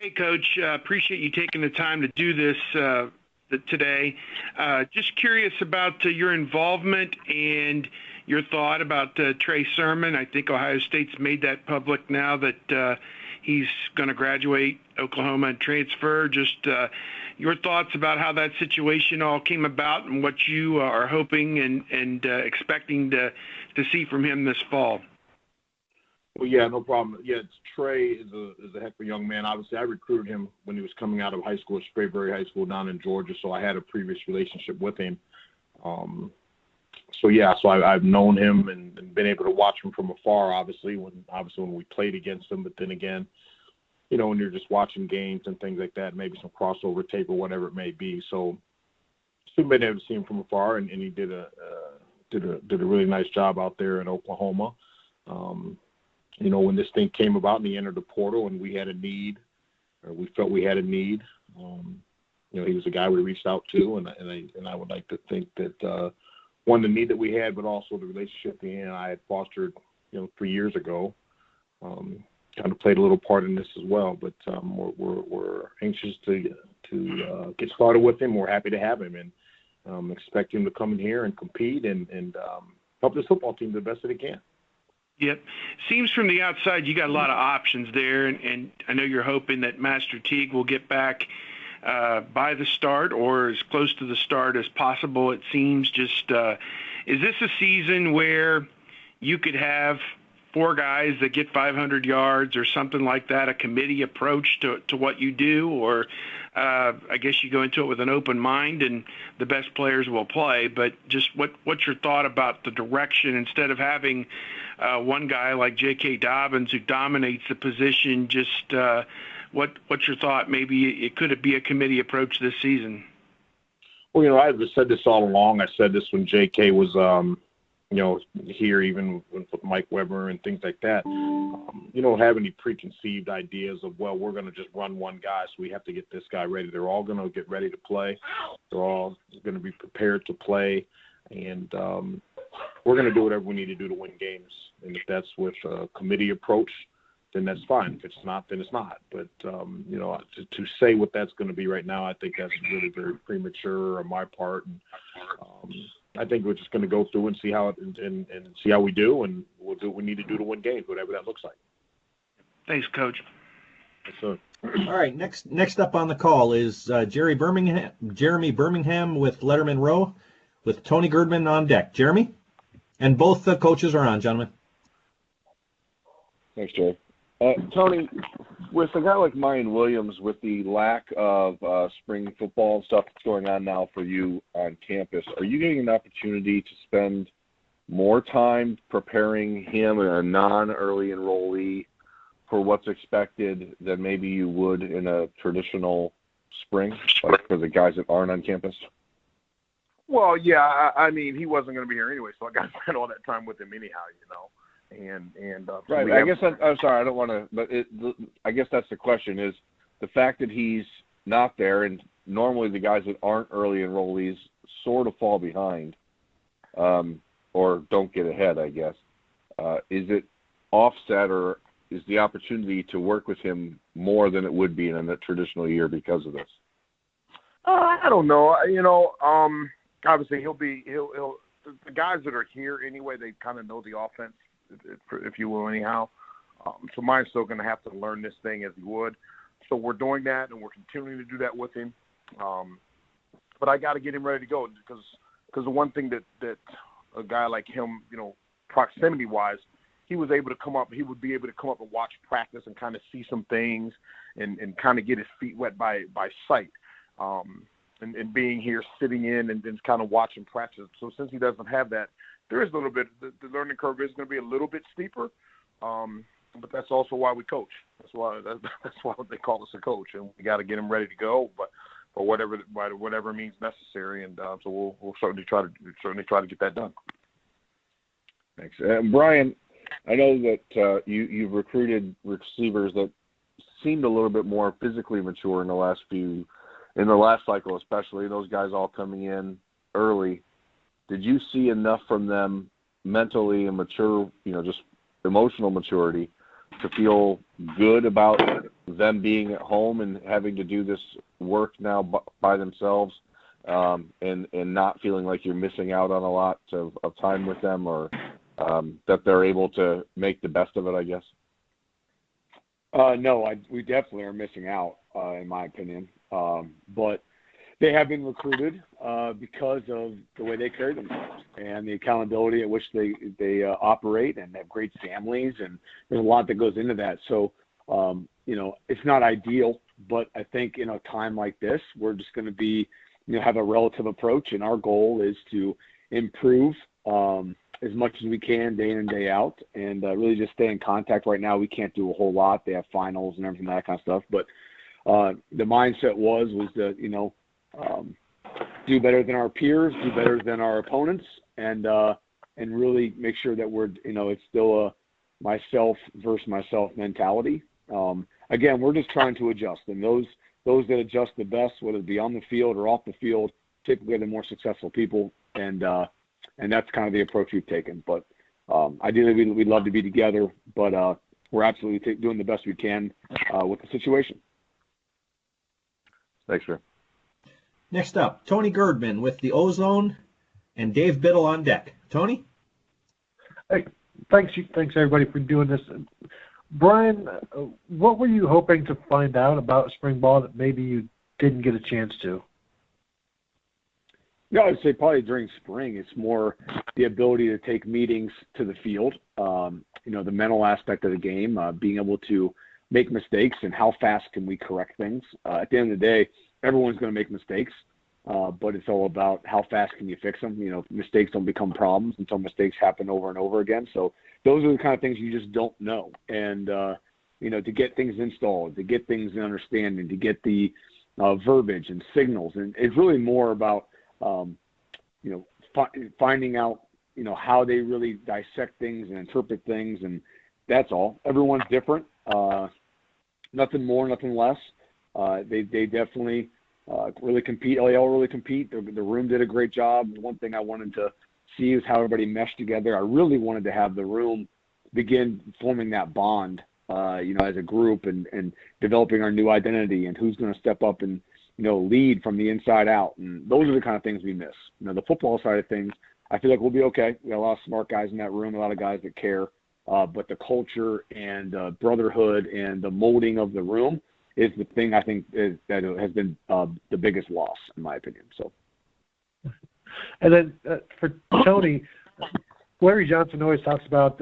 Hey, Coach. Appreciate you taking the time to do this today. Just curious about your involvement and your thought about Trey Sermon. I think Ohio State's made that public now that he's going to graduate Oklahoma and transfer. Just your thoughts about how that situation all came about and what you are hoping and expecting to see from him this fall. Well, yeah, no problem. Yeah, Trey is a heck of a young man. Obviously, I recruited him when he was coming out of high school at Sprayberry High School down in Georgia, so I had a previous relationship with him. So I've known him and been able to watch him from afar, obviously when we played against him. But then again, you know, when you're just watching games and things like that, maybe some crossover tape or whatever it may be. So still been able to see him from afar, and he did a really nice job out there in Oklahoma. You know, when this thing came about and he entered the portal and we had a need, or we felt we had a need, you know, he was a guy we reached out to, and I would like to think that one, the need that we had, but also the relationship he and I had fostered, you know, 3 years ago, kind of played a little part in this as well. But we're anxious to get started with him. We're happy to have him, and expect him to come in here and compete and help this football team the best that he can. Yep. Seems from the outside you got a lot of options there, and I know you're hoping that Master Teague will get back by the start or as close to the start as possible. It seems just is this a season where you could have 4 guys that get 500 yards or something like that, a committee approach to what you do, or I guess you go into it with an open mind and the best players will play, but just what's your thought about the direction instead of having one guy like J.K. Dobbins who dominates the position? Just what's your thought? Maybe could it be a committee approach this season? Well, you know, I've said this all along. I said this when J.K. was, you know, here, even with Mike Weber and things like that. You don't have any preconceived ideas of, well, we're going to just run one guy, so we have to get this guy ready. They're all going to get ready to play. They're all going to be prepared to play, and we're going to do whatever we need to do to win games. And if that's with a committee approach, then that's fine. If it's not, then it's not. But, you know, to say what that's going to be right now, I think that's really very premature on my part. And I think we're just going to go through and see how and see how we do, and we'll do what we need to do to win games, whatever that looks like. Thanks, Coach. Yes, sir. All right, next up on the call is Jeremy Birmingham with Lettermen Row, with Tony Girdman on deck. Jeremy? And both the coaches are on, gentlemen. Thanks, Jerry. Tony, with a guy like Mayan Williams, with the lack of spring football and stuff that's going on now for you on campus, are you getting an opportunity to spend more time preparing him, a non-early enrollee, for what's expected than maybe you would in a traditional spring, like for the guys that aren't on campus? Well, yeah, I mean, he wasn't going to be here anyway, so I got to spend all that time with him anyhow, you know. Right. I guess I'm sorry. I don't want to, but I guess that's the question: is the fact that he's not there, and normally the guys that aren't early enrollees sort of fall behind, or don't get ahead. I guess is it offset, or is the opportunity to work with him more than it would be in a traditional year because of this? I don't know. You know, obviously he'll the guys that are here anyway, they kind of know the offense, if you will, anyhow. So mine's still going to have to learn this thing as he would. So we're doing that, and we're continuing to do that with him. But I got to get him ready to go because the one thing that a guy like him, you know, proximity-wise, he would be able to come up and watch practice and kind of see some things and kind of get his feet wet by sight. And being here, sitting in, and then kind of watching practice. So since he doesn't have that, there is a little bit, the learning curve is going to be a little bit steeper, but that's also why we coach. That's why they call us a coach, and we got to get him ready to go, but for whatever means necessary, and so we'll certainly try to get that done. Thanks, Brian. I know that you've recruited receivers that seemed a little bit more physically mature in the last cycle, especially those guys all coming in early. Did you see enough from them mentally and mature, you know, just emotional maturity to feel good about them being at home and having to do this work now by themselves, and not feeling like you're missing out on a lot of time with them, or that they're able to make the best of it, I guess? No, we definitely are missing out, in my opinion. But they have been recruited because of the way they carry themselves and the accountability at which they operate, and have great families, and there's a lot that goes into that. So, it's not ideal, but I think in a time like this, we're just going to be, have a relative approach, and our goal is to improve as much as we can day in and day out, and really just stay in contact. Right now, we can't do a whole lot. They have finals and everything, that kind of stuff. But the mindset was to, do better than our peers, do better than our opponents, and really make sure that we're, it's still a myself versus myself mentality. Again, we're just trying to adjust, and those that adjust the best, whether it be on the field or off the field, typically are the more successful people, and that's kind of the approach we've taken. But ideally, we'd love to be together, but we're absolutely doing the best we can with the situation. Thanks, sir. Next up, Tony Girdman with the Ozone and Dave Biddle on deck. Tony? Hey, thanks everybody for doing this. Brian, what were you hoping to find out about spring ball that maybe you didn't get a chance to? No, I'd say probably during spring, it's more the ability to take meetings to the field, the mental aspect of the game, being able to make mistakes and how fast can we correct things. At the end of the day, everyone's going to make mistakes, but it's all about how fast can you fix them. Mistakes don't become problems until mistakes happen over and over again. So those are the kind of things you just don't know. And, to get things installed, to get things in understanding, to get the verbiage and signals. And it's really more about, finding out, how they really dissect things and interpret things. And that's all. Everyone's different. Nothing more, nothing less. They definitely really compete. LAL really compete. The room did a great job. One thing I wanted to see is how everybody meshed together. I really wanted to have the room begin forming that bond, as a group, and developing our new identity, and who's going to step up and, lead from the inside out. And those are the kind of things we miss. The football side of things, I feel like we'll be okay. We got a lot of smart guys in that room, a lot of guys that care. But the culture and brotherhood and the molding of the room is the thing I think that has been the biggest loss, in my opinion. So, and then for Tony, Larry Johnson always talks about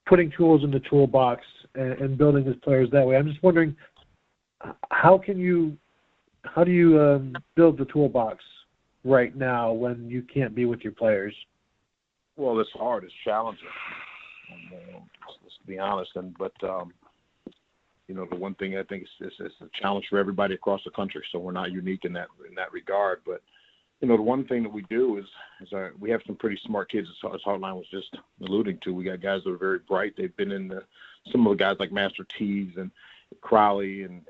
putting tools in the toolbox and building his players that way. I'm just wondering, how do you build the toolbox right now when you can't be with your players? Well, it's hard. It's challenging. Let's be honest. But the one thing I think is a challenge for everybody across the country. So we're not unique in that regard. But the one thing that we do is we have some pretty smart kids, as Hartline was just alluding to. We got guys that are very bright. They've been in some of the guys like Master T's and Crowley and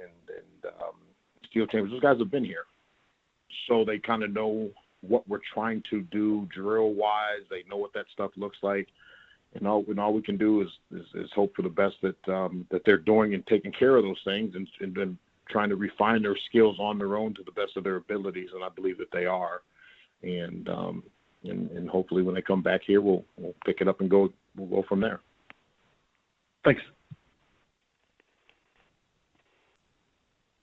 Steel Chambers. Those guys have been here, so they kind of know what we're trying to do drill-wise. They know what that stuff looks like. And all we can do is hope for the best that they're doing and taking care of those things, and then trying to refine their skills on their own to the best of their abilities. And I believe that they are. And hopefully when they come back here, we'll pick it up and we'll go from there. Thanks.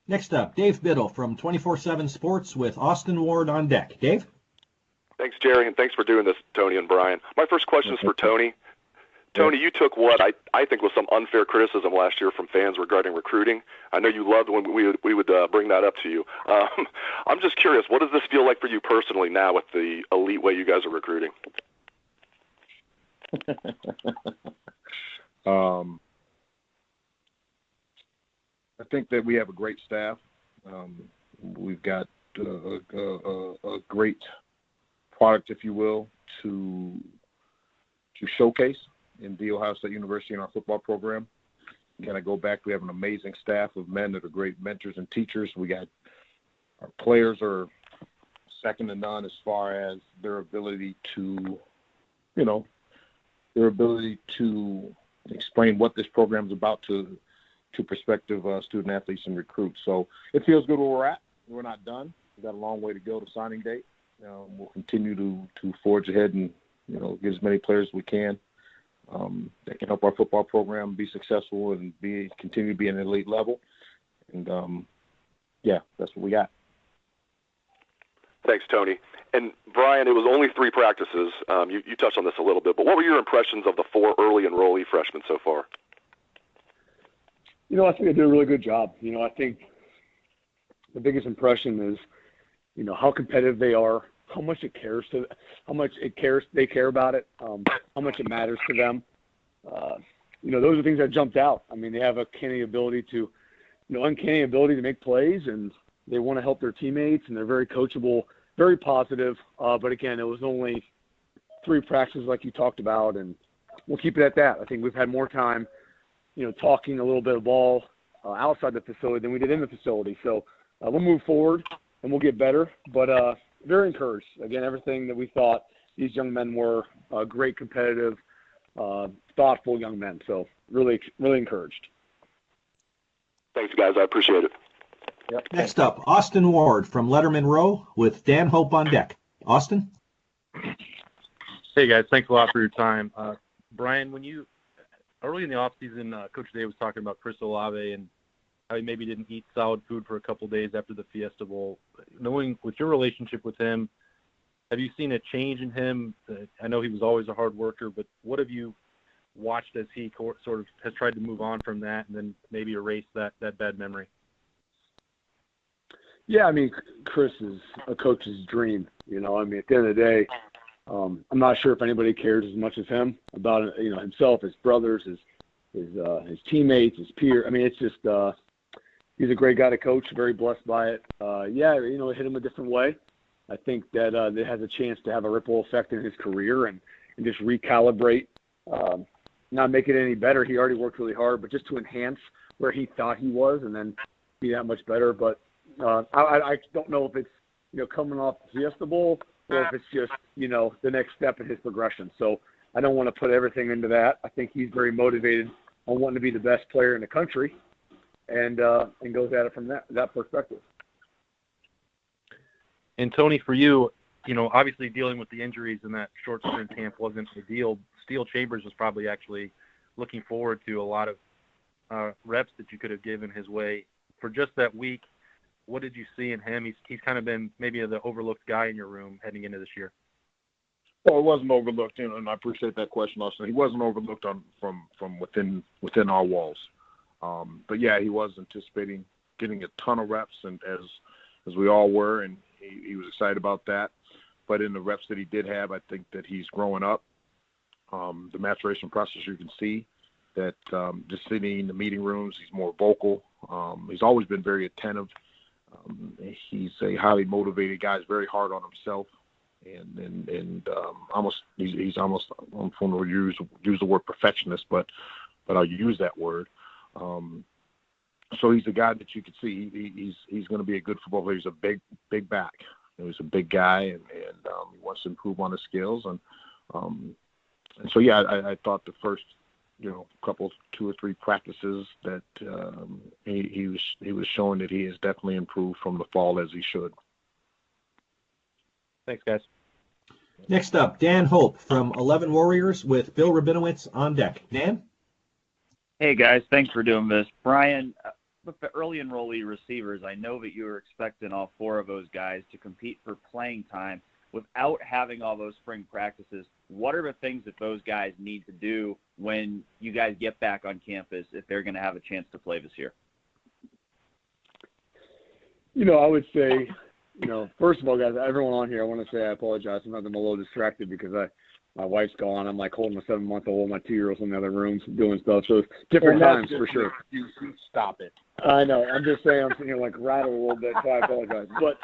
Next up, Dave Biddle from 24/7 Sports with Austin Ward on deck. Dave? Thanks, Jerry, and thanks for doing this, Tony and Brian. My first question is for Tony. Tony, you took what I think was some unfair criticism last year from fans regarding recruiting. I know you loved when we would bring that up to you. I'm just curious, what does this feel like for you personally now with the elite way you guys are recruiting? I think that we have a great staff. We've got a great product, if you will, to showcase in the Ohio State University in our football program. Again, I go back, we have an amazing staff of men that are great mentors and teachers. Our players are second to none as far as their ability to explain what this program is about to to prospective student athletes and recruits. So it feels good where we're at. We're not done. We've got a long way to go to signing date. We'll continue to forge ahead and, get as many players as we can that can help our football program be successful and continue to be an elite level. And, that's what we got. Thanks, Tony. And Brian, it was only 3 practices. You touched on this a little bit, but what were your impressions of the 4 early enrollee freshmen so far? I think they did a really good job. I think the biggest impression is, how competitive they are, how much they care about it, how much it matters to them. Those are things that jumped out. I mean, they have a uncanny ability to make plays, and they want to help their teammates, and they're very coachable, very positive. But again, it was only 3 practices like you talked about, and we'll keep it at that. I think we've had more time, talking a little bit of ball outside the facility than we did in the facility. So we'll move forward and we'll get better. But very encouraged. Again, everything that we thought these young men were, great, competitive, thoughtful young men. So really, really encouraged. Thanks, guys. I appreciate it. Yep. Next up, Austin Ward from Lettermen Row with Dan Hope on deck. Austin? Hey, guys. Thanks a lot for your time. Brian, early in the offseason, Coach Day was talking about Chris Olave and how he maybe didn't eat solid food for a couple days after the Fiesta Bowl. Knowing with your relationship with him, have you seen a change in him? I know he was always a hard worker, but what have you watched as he sort of has tried to move on from that and then maybe erase that bad memory? Yeah, I mean, Chris is a coach's dream. At the end of the day, I'm not sure if anybody cares as much as him about himself, his brothers, his teammates, his peers. I mean, it's just he's a great guy to coach. Very blessed by it. It hit him a different way. I think that it has a chance to have a ripple effect in his career and just recalibrate. Not make it any better. He already worked really hard, but just to enhance where he thought he was and then be that much better. But I don't know if it's coming off the Fiesta Bowl or if it's just the next step in his progression. So I don't want to put everything into that. I think he's very motivated on wanting to be the best player in the country, and goes at it from that perspective. And Tony, for you, obviously dealing with the injuries in that short sprint camp wasn't ideal. Steel Chambers was probably actually looking forward to a lot of reps that you could have given his way. For just that week, what did you see in him? He's kind of been maybe the overlooked guy in your room heading into this year. Well, it wasn't overlooked, and I appreciate that question, Austin. He wasn't overlooked from within our walls. But yeah, he was anticipating getting a ton of reps, and as we all were, and he was excited about that. But in the reps that he did have, I think that he's growing up. The maturation process, you can see that just sitting in the meeting rooms, he's more vocal. He's always been very attentive. He's a highly motivated guy. He's very hard on himself, and almost he's almost, I'm going to use the word perfectionist, but I'll use that word. So he's a guy that you can see he's going to be a good football player. He's a big back. He's a big guy, and he wants to improve on his skills, and so yeah, I thought the first couple 2 or 3 practices that he was showing that he has definitely improved from the fall as he should. Thanks, guys. Next up, Dan Hope from 11 Warriors with Bill Rabinowitz on deck. Dan? Hey, guys. Thanks for doing this. Brian, with the early enrollee receivers, I know that you were expecting all 4 of those guys to compete for playing time. Without having all those spring practices, what are the things that those guys need to do when you guys get back on campus if they're going to have a chance to play this year? I would say, first of all, guys, everyone on here, I want to say I apologize. Sometimes I'm a little distracted because my wife's gone. I'm like holding a 7-month-old, my 2-year-old's in the other room doing stuff. So it's different times for sure. You stop it. I know. I'm just saying I'm sitting here like rattled a little bit, so I apologize. But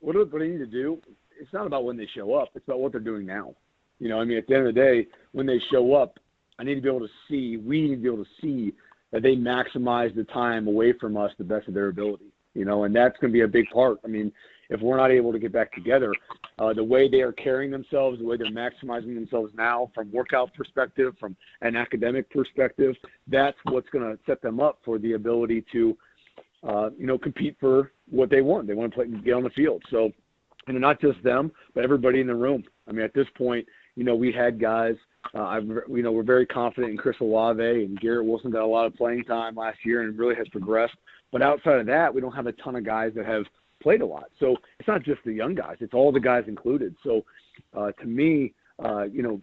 what do they need to do? It's not about when they show up. It's about what they're doing now. At the end of the day, when they show up, we need to be able to see that they maximize the time away from us the best of their ability, and that's going to be a big part. I mean, if we're not able to get back together, the way they are carrying themselves, the way they're maximizing themselves now from workout perspective, from an academic perspective, that's what's going to set them up for the ability to, compete for what they want. They want to get on the field. So, and not just them, but everybody in the room. I mean, at this point, we had guys, we're very confident in Chris Olave, and Garrett Wilson got a lot of playing time last year and really has progressed. But outside of that, we don't have a ton of guys that have played a lot. So it's not just the young guys. It's all the guys included. So to me,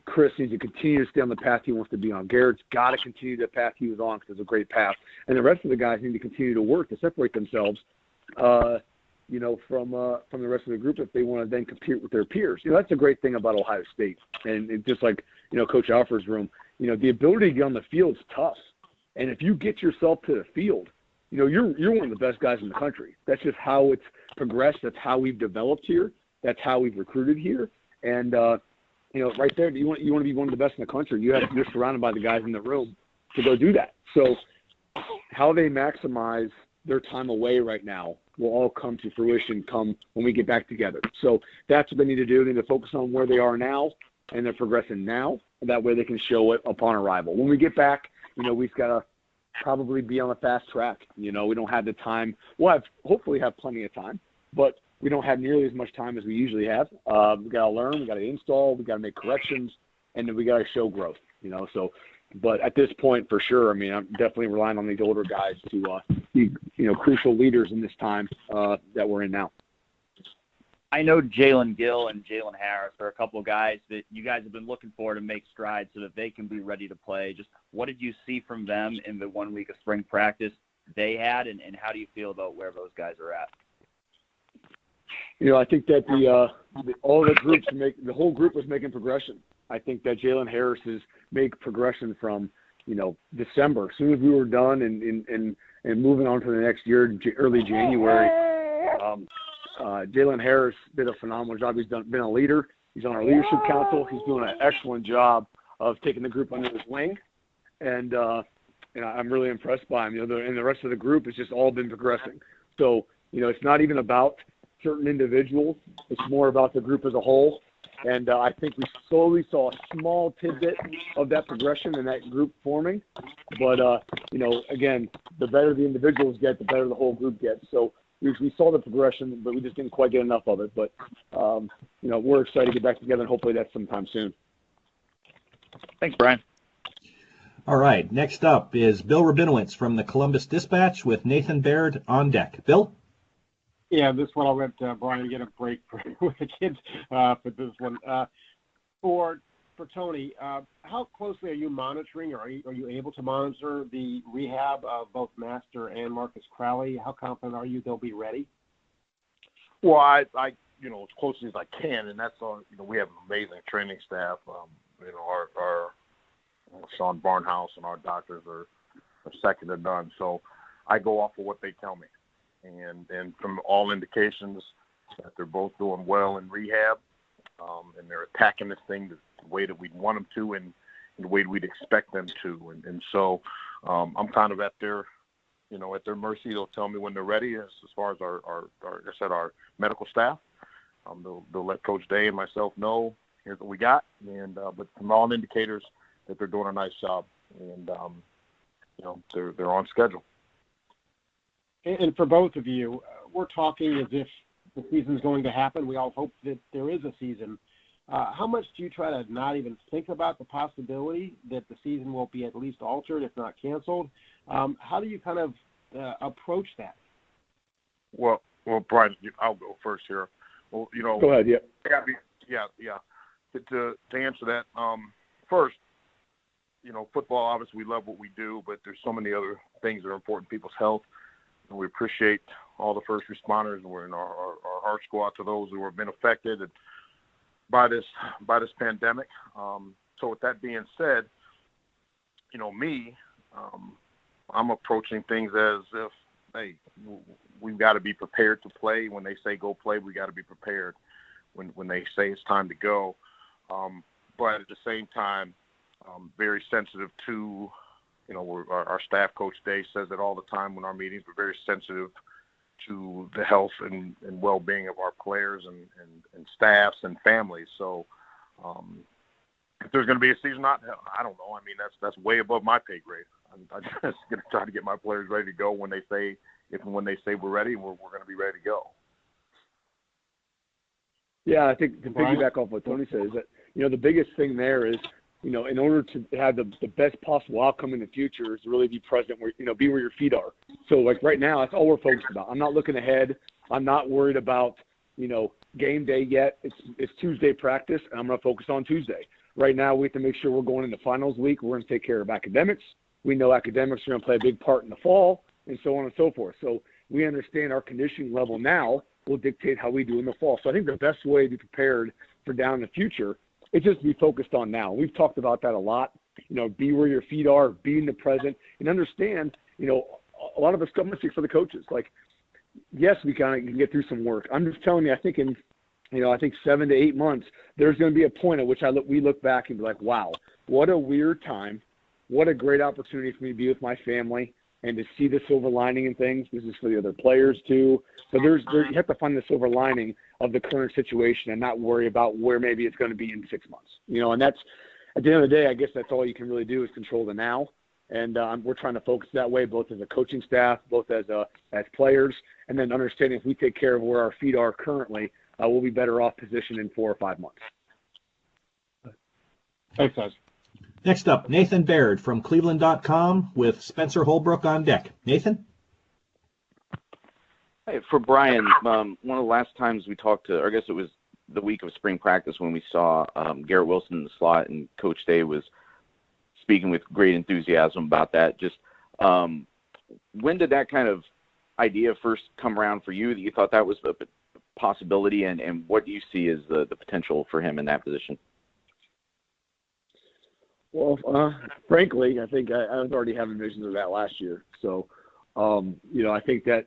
Chris needs to continue to stay on the path he wants to be on. Garrett's got to continue the path he was on because it's a great path. And the rest of the guys need to continue to work to separate themselves, from the rest of the group if they want to then compete with their peers. That's a great thing about Ohio State. And it's just like, Coach Alford's room, the ability to get on the field is tough. And if you get yourself to the field, you're one of the best guys in the country. That's just how it's progressed. That's how we've developed here. That's how we've recruited here. And, right there, you want to be one of the best in the country. You're surrounded by the guys in the room to go do that. So how they maximize their time away right now will all come to fruition when we get back together. So that's what they need to do. They need to focus on where they are now, and they're progressing now. And that way they can show it upon arrival. When we get back, we've got to probably be on a fast track. We don't have the time. We'll hopefully have plenty of time, but we don't have nearly as much time as we usually have. We got to learn, we got to install, we got to make corrections, and then we got to show growth. So, but at this point, for sure, I'm definitely relying on these older guys to be, crucial leaders in this time that we're in now. I know Jalen Gill and Jalen Harris are a couple of guys that you guys have been looking for to make strides so that they can be ready to play. Just what did you see from them in the 1 week of spring practice they had, and how do you feel about where those guys are at? I think that the whole group was making progression. I think that Jalen Harris has made progression from, December. As soon as we were done and moving on to the next year, early January, Jalen Harris did a phenomenal job. He's been a leader. He's on our leadership council. He's doing an excellent job of taking the group under his wing. And I'm really impressed by him. And the rest of the group has just all been progressing. So, it's not even about certain individuals. It's more about the group as a whole. And I think we slowly saw a small tidbit of that progression and that group forming. But, again, the better the individuals get, the better the whole group gets. So we saw the progression, but we just didn't quite get enough of it. But, we're excited to get back together, and hopefully that's sometime soon. Thanks, Brian. All right. Next up is Bill Rabinowitz from the Columbus Dispatch with Nathan Baird on deck. Bill? Yeah, this one I'll let Brian get a break with the kids for this one. For Tony, how closely are you monitoring, or are you able to monitor the rehab of both Master and Marcus Crowley? How confident are you they'll be ready? Well, I as closely as I can, and that's all. We have an amazing training staff. Our Sean Barnhouse and our doctors are second to none. So I go off of what they tell me. And from all indications that they're both doing well in rehab, and they're attacking this thing the way that we'd want them to and the way we'd expect them to. And so I'm kind of at their mercy. They'll tell me when they're ready as far as our medical staff. They'll let Coach Day and myself know, here's what we got. And but from all indicators that they're doing a nice job. And, they're on schedule. And for both of you, we're talking as if the season's going to happen. We all hope that there is a season. How much do you try to not even think about the possibility that the season will be at least altered, if not canceled? How do you kind of approach that? Well, Brian, I'll go first here. Well, go ahead. Yeah. Yeah. To answer that, first, football, obviously we love what we do, but there's so many other things that are important to people's health. And we appreciate all the first responders, and we're in our hearts go out to those who have been affected by this pandemic. So with that being said, I'm approaching things as if, hey, we've got to be prepared to play. When they say go play, we got to be prepared when they say it's time to go. But at the same time, very sensitive to, our staff coach Day says it all the time in our meetings. We're very sensitive to the health and well-being of our players and staffs and families. So if there's going to be a season, I don't know. I mean, that's way above my pay grade. I'm just going to try to get my players ready to go when they say we're ready, we're going to be ready to go. Yeah, I think to piggyback off what Tony says, that the biggest thing there is, in order to have the best possible outcome in the future is to really be present where, be where your feet are. So like right now, that's all we're focused about. I'm not looking ahead. I'm not worried about, game day yet. It's Tuesday practice, and I'm going to focus on Tuesday. Right now, we have to make sure we're going into finals week. We're going to take care of academics. We know academics are going to play a big part in the fall, and so on and so forth. So we understand our conditioning level now will dictate how we do in the fall. So I think the best way to be prepared for down in the future is just to be focused on now. We've talked about that a lot. Be where your feet are, be in the present, and understand, a lot of us come for the coaches. Like, yes, we can get through some work. I'm just telling you, I think in 7 to 8 months, there's going to be a point at which we look back and be like, wow, what a weird time. What a great opportunity for me to be with my family and to see the silver lining in things. This is for the other players too. So you have to find the silver lining of the current situation and not worry about where maybe it's going to be in 6 months. And that's, at the end of the day, I guess that's all you can really do is control the now. And we're trying to focus that way, both as a coaching staff, both as players, and then understanding if we take care of where our feet are currently, we'll be better off positioned in 4 or 5 months. Thanks, guys. Next up, Nathan Baird from Cleveland.com with Spencer Holbrook on deck. Nathan? Hey, for Brian, one of the last times we talked to, or I guess it was the week of spring practice when we saw Garrett Wilson in the slot, and Coach Day was speaking with great enthusiasm about that. Just when did that kind of idea first come around for you, that you thought that was the possibility, and what do you see as the potential for him in that position? Well, frankly, I think I was already having visions of that last year. So, I think that,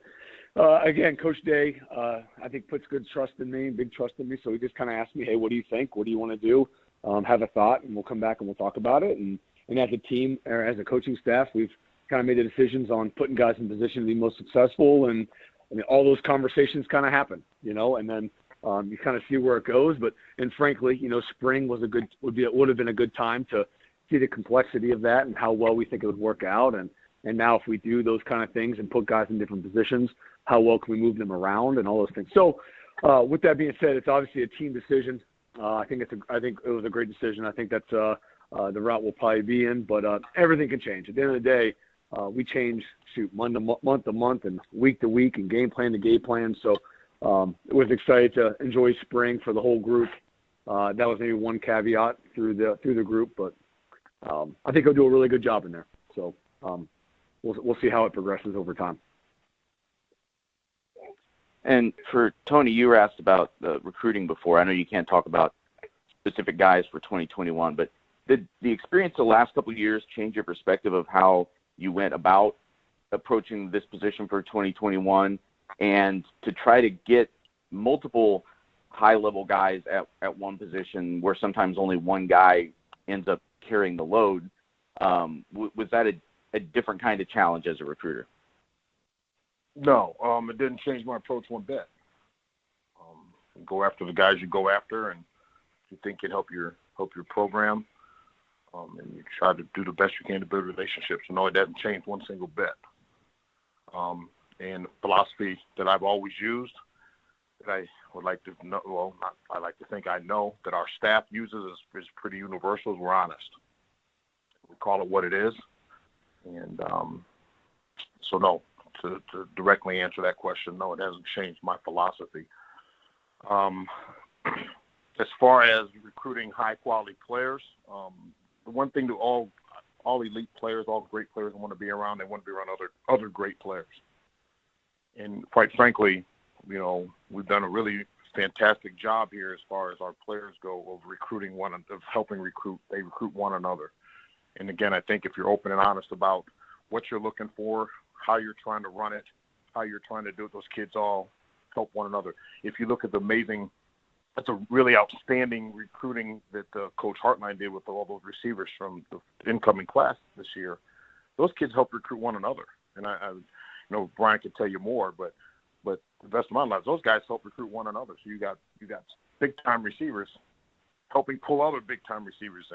again, Coach Day, I think puts big trust in me. So he just kind of asked me, hey, what do you think? What do you want to do? Have a thought, and we'll come back and we'll talk about it. And as a team, or as a coaching staff, we've kind of made the decisions on putting guys in position to be most successful. And all those conversations kind of happen, and then you kind of see where it goes. And frankly, spring would have been a good time to see the complexity of that and how well we think it would work out. And now if we do those kind of things and put guys in different positions, how well can we move them around and all those things. So with that being said, it's obviously a team decision. I think it was a great decision. I think that's the route we'll probably be in, but everything can change. At the end of the day, we change month to month and week to week and game plan to game plan. So it was excited to enjoy spring for the whole group. That was maybe one caveat through the group, but I think he'll do a really good job in there. So we'll see how it progresses over time. And for Tony, you were asked about the recruiting before. I know you can't talk about specific guys for 2021, but did the experience the last couple of years change your perspective of how you went about approaching this position for 2021, and to try to get multiple high-level guys at one position where sometimes only one guy ends up carrying the load? Was that a different kind of challenge as a recruiter? No, it didn't change my approach one bit. Go after the guys you go after, and you think can help your program, and you try to do the best you can to build relationships. No, it doesn't change one single bit. And the philosophy that I've always used, that I would like to know, I like to think I know that our staff uses is pretty universal. Is we're honest. We call it what it is, and so no. To directly answer that question, no, it hasn't changed my philosophy. As far as recruiting high-quality players, the one thing to all elite players, all great players want to be around, they want to be around other great players. And quite frankly, we've done a really fantastic job here as far as our players go of helping recruit. They recruit one another. And again, I think if you're open and honest about what you're looking for, how you're trying to run it, how you're trying to do it, those kids all help one another. If you look at that's a really outstanding recruiting that Coach Hartline did with all those receivers from the incoming class this year. Those kids help recruit one another. And I know Brian could tell you more, but but the best of my knowledge, those guys help recruit one another. So you got big time receivers helping pull other big time receivers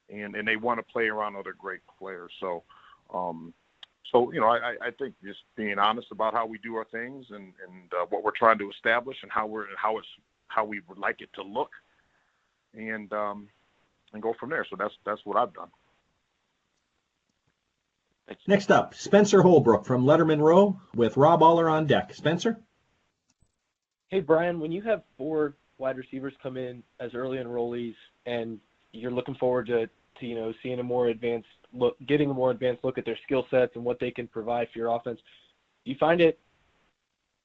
in, and they want to play around other great players. So, I think just being honest about how we do our things and what we're trying to establish and how we would like it to look, and go from there. So that's what I've done. Next up, Spencer Holbrook from Lettermen Row with Rob Aller on deck. Spencer? Hey, Brian, when you have 4 wide receivers come in as early enrollees and you're looking forward to seeing a more advanced look, getting a more advanced look at their skill sets and what they can provide for your offense, do you find it's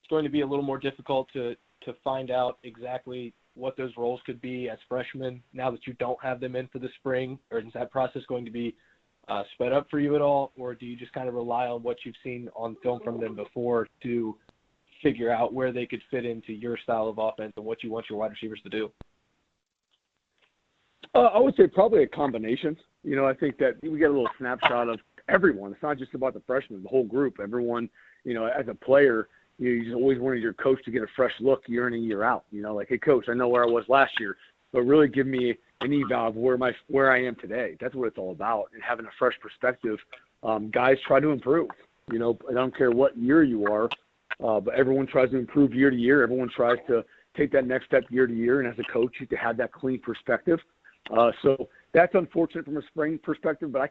going to be a little more difficult to find out exactly what those roles could be as freshmen now that you don't have them in for the spring? Or is that process going to be sped up for you at all, or do you just kind of rely on what you've seen on film from them before to figure out where they could fit into your style of offense and what you want your wide receivers to do? I would say probably a combination. I think that we get a little snapshot of everyone. It's not just about the freshmen, the whole group. Everyone, as a player, you just always wanted your coach to get a fresh look year in and year out. Like, hey, coach, I know where I was last year, but really give me an eval of where I am today. That's what it's all about, and having a fresh perspective. Guys try to improve. I don't care what year you are, but everyone tries to improve year to year. Everyone tries to take that next step year to year, and as a coach, you have to have that clean perspective. So that's unfortunate from a spring perspective, but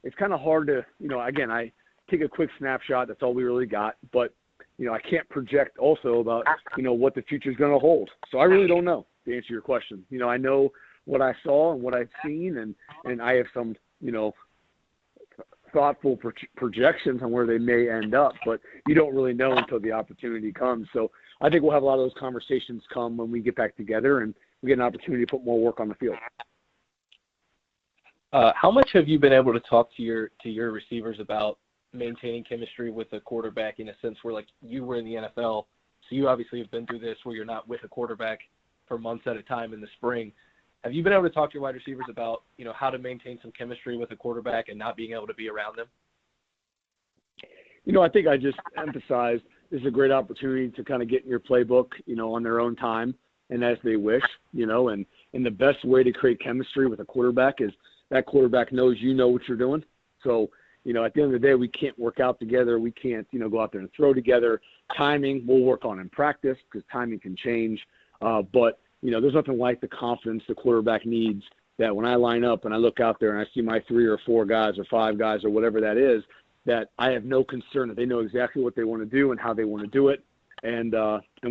it's kind of hard to, again, I take a quick snapshot. That's all we really got, but I can't project also about, what the future is going to hold. So I really don't know, to answer your question. I know what I saw and what I've seen, and I have some, thoughtful projections on where they may end up, but you don't really know until the opportunity comes. So I think we'll have a lot of those conversations come when we get back together and we get an opportunity to put more work on the field. How much have you been able to talk to your receivers about maintaining chemistry with a quarterback, in a sense where, like, you were in the NFL, so you obviously have been through this where you're not with a quarterback for months at a time in the spring. Have you been able to talk to your wide receivers about, how to maintain some chemistry with a quarterback and not being able to be around them? I think I just emphasized this is a great opportunity to kind of get in your playbook, on their own time and as they wish, and the best way to create chemistry with a quarterback is that quarterback knows what you're doing. So, at the end of the day, we can't work out together. We can't, go out there and throw together. Timing we'll work on in practice because timing can change. But, there's nothing like the confidence the quarterback needs that when I line up and I look out there and I see my 3 or 4 guys or 5 guys or whatever that is, that I have no concern that they know exactly what they want to do and how they want to do it. And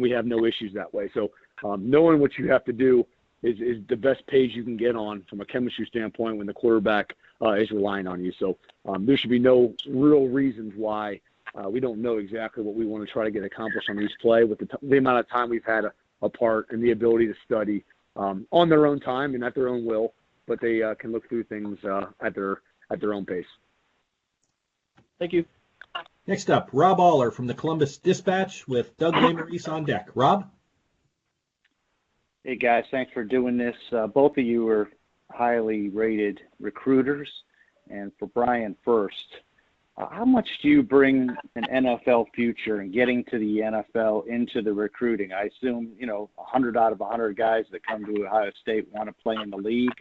we have no issues that way. So knowing what you have to do is the best page you can get on from a chemistry standpoint when the quarterback is relying on you. So there should be no real reasons why we don't know exactly what we want to try to get accomplished on each play with the amount of time we've had apart and the ability to study on their own time and at their own will, but they can look through things at their own pace. Thank you. Next up, Rob Aller from the Columbus Dispatch with Doug Lesmerises on deck. Rob? Hey, guys. Thanks for doing this. Both of you are highly rated recruiters. And for Brian first, how much do you bring an NFL future and getting to the NFL into the recruiting? I assume, 100 out of 100 guys that come to Ohio State want to play in the league.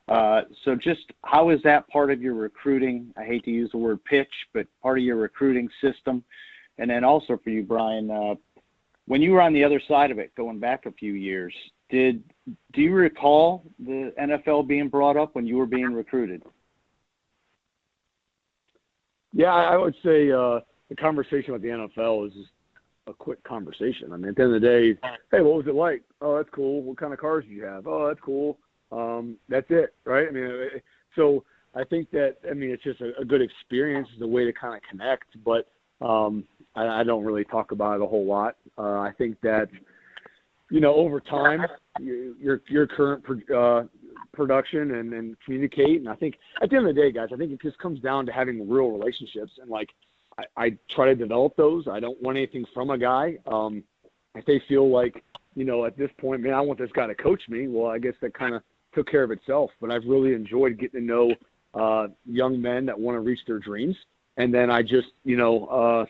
So just how is that part of your recruiting? I hate to use the word pitch, but part of your recruiting system. And then also for you, Brian, when you were on the other side of it, going back a few years, do you recall the NFL being brought up when you were being recruited? Yeah, I would say the conversation with the NFL is just a quick conversation. I mean, at the end of the day, hey, what was it like? Oh, that's cool. What kind of cars do you have? Oh, that's cool. That's it, right? I mean, so I think that, it's just a good experience. It's a way to kind of connect, but I don't really talk about it a whole lot. I think that, over time, your current production and communicate. And I think at the end of the day, guys, I think it just comes down to having real relationships. And, I try to develop those. I don't want anything from a guy. If they feel like, at this point, man, I want this guy to coach me, well, I guess that kind of took care of itself. But I've really enjoyed getting to know young men that want to reach their dreams. And then I just, I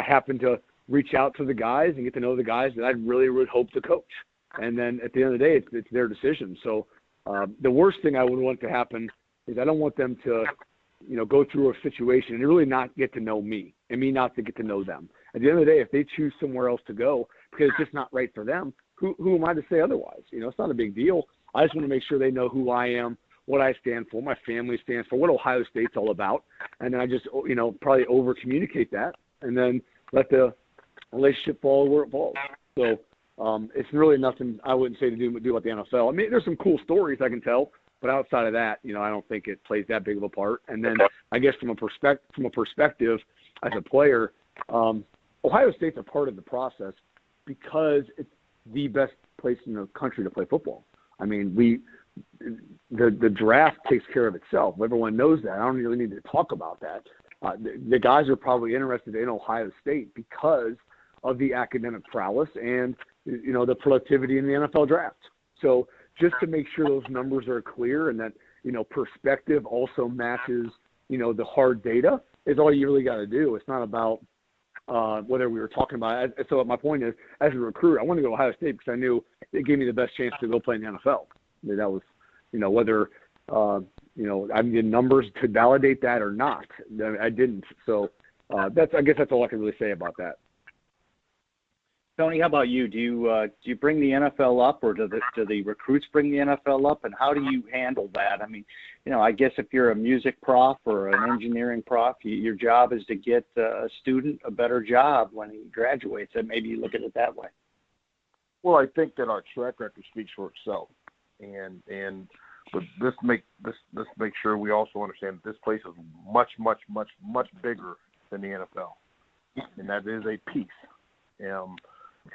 happen to reach out to the guys and get to know the guys that I really would hope to coach. And then at the end of the day, it's their decision. So the worst thing I would want to happen is I don't want them to, go through a situation and really not get to know me and me not to get to know them. At the end of the day, if they choose somewhere else to go because it's just not right for them, who am I to say otherwise? It's not a big deal. I just want to make sure they know who I am, what I stand for, my family stands for, what Ohio State's all about. And then I just, probably over-communicate that and then let the relationship fall where it falls. So it's really nothing I wouldn't say to do about the NFL. I mean, there's some cool stories I can tell, but outside of that, I don't think it plays that big of a part. And then I guess from a perspective as a player, Ohio State's a part of the process because it's the best place in the country to play football. I mean, the draft takes care of itself. Everyone knows that. I don't really need to talk about that. The guys are probably interested in Ohio State because of the academic prowess and, the productivity in the NFL draft. So just to make sure those numbers are clear and that, perspective also matches, the hard data is all you really got to do. It's not about whether we were talking about it. So my point is, as a recruit, I wanted to go to Ohio State because I knew it gave me the best chance to go play in the NFL. I mean, that was, whether, I mean, the numbers could validate that or not. I didn't. So I guess that's all I can really say about that. Tony, how about you? Do you bring the NFL up, or do the recruits bring the NFL up, and how do you handle that? I mean, I guess if you're a music prof or an engineering prof, your job is to get a student a better job when he graduates, and maybe you look at it that way. Well, I think that our track record speaks for itself, but let's make sure we also understand that this place is much, much, much, much bigger than the NFL, and that is a piece.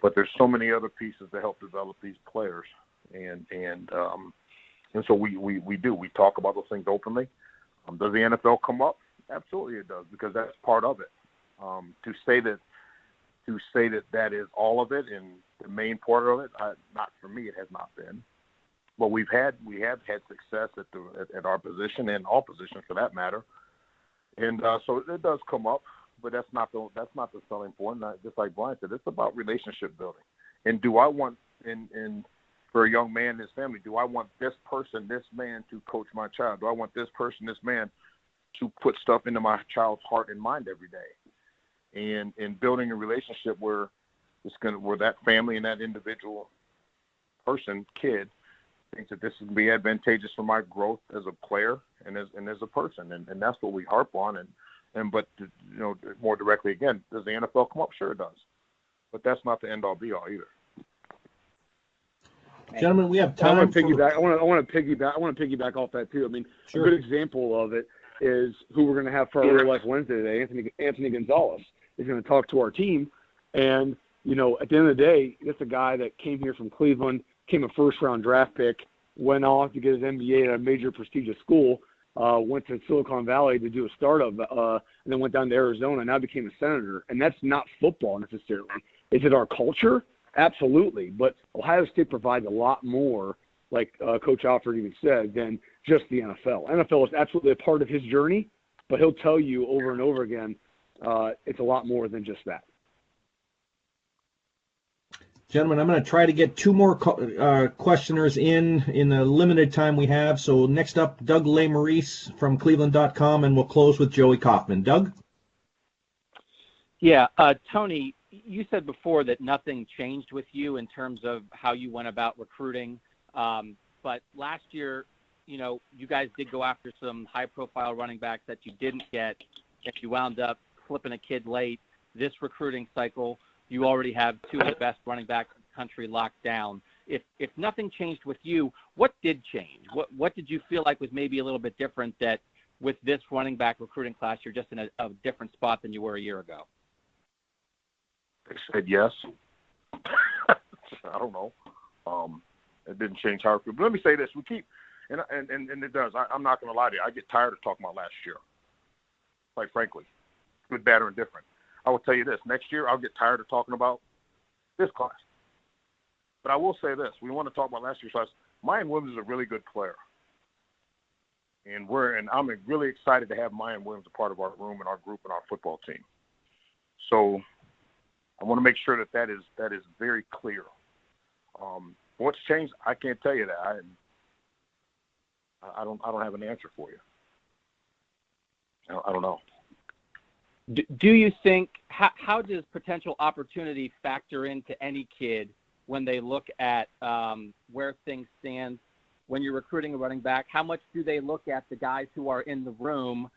But there's so many other pieces to help develop these players, and so we do. We talk about those things openly. Does the NFL come up? Absolutely, it does, because that's part of it. To say that is all of it and the main part of it, not for me. It has not been. But we have had success at our position and all positions for that matter, and so it does come up. But that's not the selling point. Just like Brian said, it's about relationship building. And do I want, for a young man and his family, do I want this person, this man, to coach my child? Do I want this person, this man, to put stuff into my child's heart and mind every day? And building a relationship where that family and that individual person, kid, thinks that this is going to be advantageous for my growth as a player and as a person, and that's what we harp on. But more directly again, does the NFL come up? Sure, it does. But that's not the end all be all either. Gentlemen, we have time. I want to piggyback off that too. I mean, sure. A good example of it is who we're going to have for our Real Life Wednesday today. Anthony Gonzalez is going to talk to our team, and at the end of the day, it's a guy that came here from Cleveland, came a first-round draft pick, went off to get his MBA at a major prestigious school. Went to Silicon Valley to do a startup, and then went down to Arizona, and now became a senator. And that's not football necessarily. Is it our culture? Absolutely. But Ohio State provides a lot more, like Coach Alford even said, than just the NFL. NFL is absolutely a part of his journey, but he'll tell you over and over again, it's a lot more than just that. Gentlemen, I'm going to try to get two more questioners in the limited time we have. So next up, Doug LeMaurice from Cleveland.com, and we'll close with Joey Kaufman. Doug? Yeah, Tony, you said before that nothing changed with you in terms of how you went about recruiting. But last year, you guys did go after some high-profile running backs that you didn't get, and you wound up flipping a kid late. This recruiting cycle, you already have two of the best running backs in the country locked down. If nothing changed with you, what did change? What did you feel like was maybe a little bit different that with this running back recruiting class, you're just in a different spot than you were a year ago? They said yes. I don't know. It didn't change how. But let me say this: we keep, and it does. I'm not going to lie to you. I get tired of talking about last year. Quite frankly, good, bad, or indifferent. I will tell you this: next year, I'll get tired of talking about this class. But I will say this: we want to talk about last year's class. Mayan Williams is a really good player, and I'm really excited to have Mayan Williams a part of our room and our group and our football team. So I want to make sure that is very clear. What's changed? I can't tell you that. I don't have an answer for you. I don't know. Do you think how does potential opportunity factor into any kid when they look at where things stand when you're recruiting a running back? How much do they look at the guys who are in the room?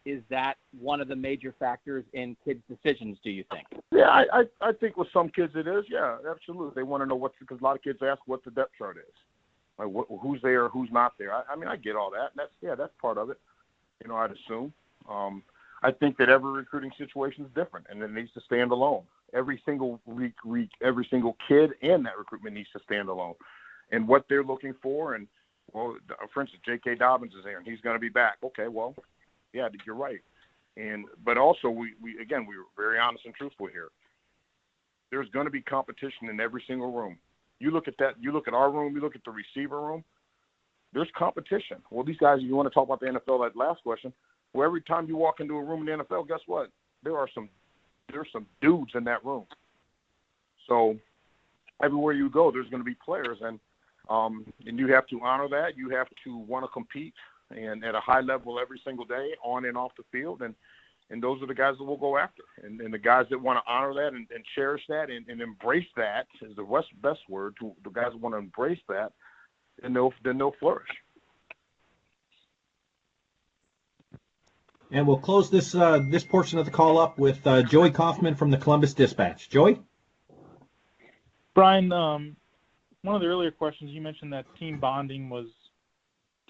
Is that one of the major factors in kids' decisions, do you think? Yeah, I think with some kids it is. Yeah, absolutely. They want to know because a lot of kids ask what the depth chart is, like who's there, who's not there. I mean, I get all that. That's part of it. I'd assume. I think that every recruiting situation is different, and it needs to stand alone. Every single every single kid in that recruitment needs to stand alone, and what they're looking for. And well, for instance, J.K. Dobbins is there, and he's going to be back. Okay, well, yeah, you're right. But also we were very honest and truthful here. There's going to be competition in every single room. You look at that. You look at our room. You look at the receiver room. There's competition. Well, these guys, you want to talk about the NFL, that last question. Well, every time you walk into a room in the NFL, guess what? There's some dudes in that room. So everywhere you go, there's going to be players, and you have to honor that. You have to want to compete and at a high level every single day, on and off the field, and those are the guys that we'll go after. And the guys that want to honor that and cherish that and embrace that is the best word. To the guys that want to embrace that, then they'll flourish. And we'll close this portion of the call up with Joey Kaufman from the Columbus Dispatch. Joey? Brian, one of the earlier questions, you mentioned that team bonding was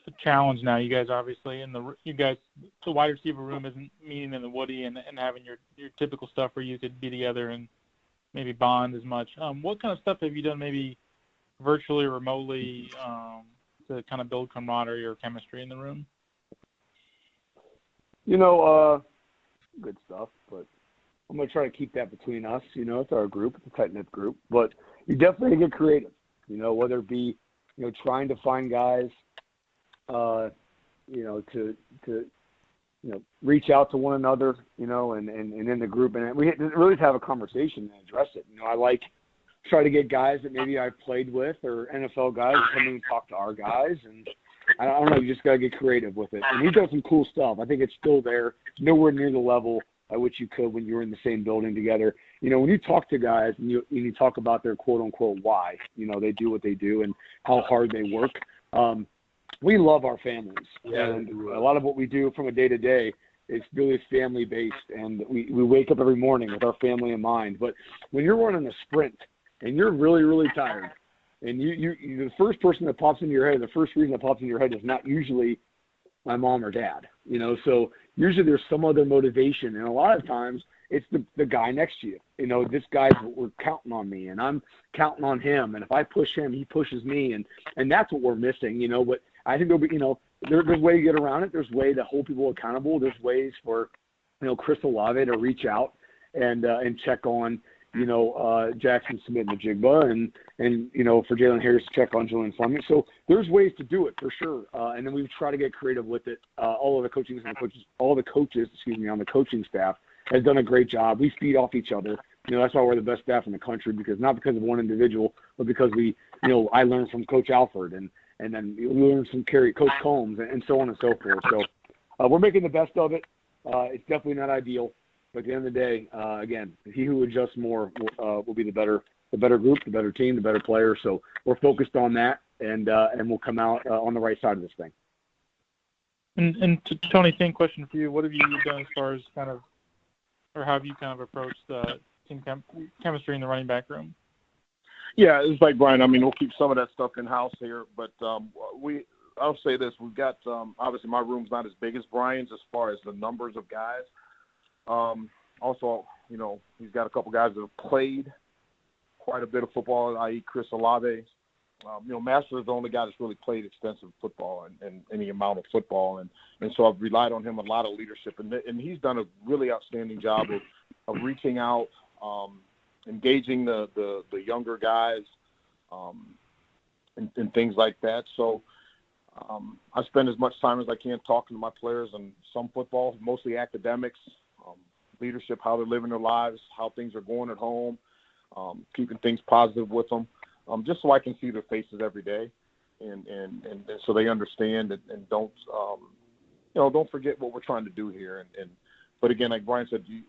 a challenge now. You guys obviously, the wide receiver room isn't meeting in the Woody and having your typical stuff where you could be together and maybe bond as much. What kind of stuff have you done maybe virtually or remotely to kind of build camaraderie or chemistry in the room? Good stuff, but I'm going to try to keep that between us. It's our group. It's a tight-knit group. But you definitely get creative, whether it be, trying to find guys, to reach out to one another, and in the group. And we really have a conversation and address it. I try to get guys that maybe I played with or NFL guys to come in and talk to our guys. And I don't know, you just got to get creative with it. And he's done some cool stuff. I think it's still there, nowhere near the level at which you could when you were in the same building together. When you talk to guys and you talk about their quote-unquote why, they do what they do and how hard they work, we love our families. Yeah, and a lot of what we do from a day-to-day is really family-based, and we wake up every morning with our family in mind. But when you're running a sprint and you're really, really tired, and you the first person that pops into your head, the first reason that pops into your head is not usually my mom or dad, so usually there's some other motivation. And a lot of times it's the guy next to you. This guy's, we're counting on me and I'm counting on him. And if I push him, he pushes me. And that's what we're missing, but I think there'll be, there's a way to get around it. There's a way to hold people accountable. There's ways for, Chris Olave to reach out and check on, Jackson Smith and Jigba and for Jalen Harris to check on Julian Fleming. So there's ways to do it for sure. And then we try to get creative with it. All the coaches on the coaching staff has done a great job. We feed off each other. That's why we're the best staff in the country, not because of one individual, but because I learned from Coach Alford and then we learned from Coach Combs and so on and so forth. So we're making the best of it. It's definitely not ideal. But at the end of the day, again, he who adjusts more will be the better group, the better team, the better player. So we're focused on that, and we'll come out on the right side of this thing. And Tony, same question for you. What have you done as far as or how have you kind of approached team chemistry in the running back room? Yeah, it's like Brian. I mean, we'll keep some of that stuff in house here, but I'll say this: we've got obviously my room's not as big as Brian's as far as the numbers of guys. Also, he's got a couple guys that have played quite a bit of football, i.e. Chris Olave. Master is the only guy that's really played extensive football and any amount of football. And so I've relied on him a lot of leadership. And he's done a really outstanding job of reaching out, engaging the younger guys, and things like that. So I spend as much time as I can talking to my players on some football, mostly academics. leadership, how they're living their lives, how things are going at home, keeping things positive with them, just so I can see their faces every day, and so they understand and don't don't forget what we're trying to do here. But again, like Brian said, you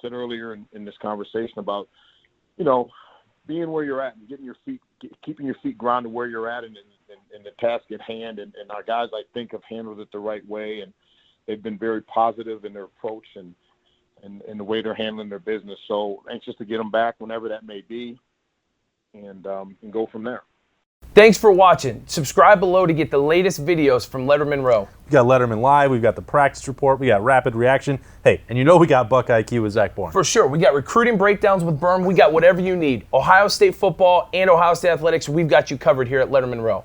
said earlier in this conversation about being where you're at and keeping your feet grounded where you're at and the task at hand. And our guys, I think, have handled it the right way, and they've been very positive in their approach and the way they're handling their business. So anxious to get them back whenever that may be, and go from there. Thanks for watching. Subscribe below to get the latest videos from Lettermen Row. We got Letterman Live, we've got the practice report, we got rapid reaction. Hey, and we got Buck IQ with Zach Bourne. For sure. We got recruiting breakdowns with Berm. We got whatever you need. Ohio State football and Ohio State athletics, we've got you covered here at Lettermen Row.